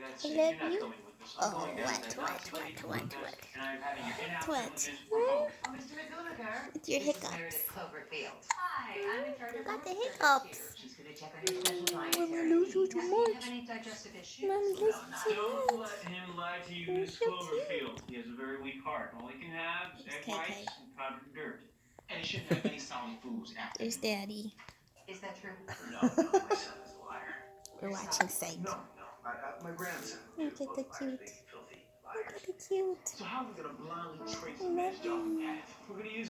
I love you. Oh, what? Mr. McGonagall, With your this is Meredith hiccups. Cloverfield. Hi, I'm in charge You of got the home services here. hiccups. She's going to check on your special Mommy dietary loves you needs. too Do you have much. any digestive issues? Mommy No, loves you not so at all. Don't much. let him lie to you, You're Miss so cute. Cloverfield. He has a very weak heart. All he can have is He's egg KK. whites and powdered dirt. And he shouldn't have any solid foods after There's noon. Daddy. Is that true? No, no, my son is a liar. We're Your watching son? Saint. No, no, my grandson. Look at Both the liars, cute. big, filthy Look liars. at the cute. So how are we going to blindly trace I a man's love dog you. path? We're going to use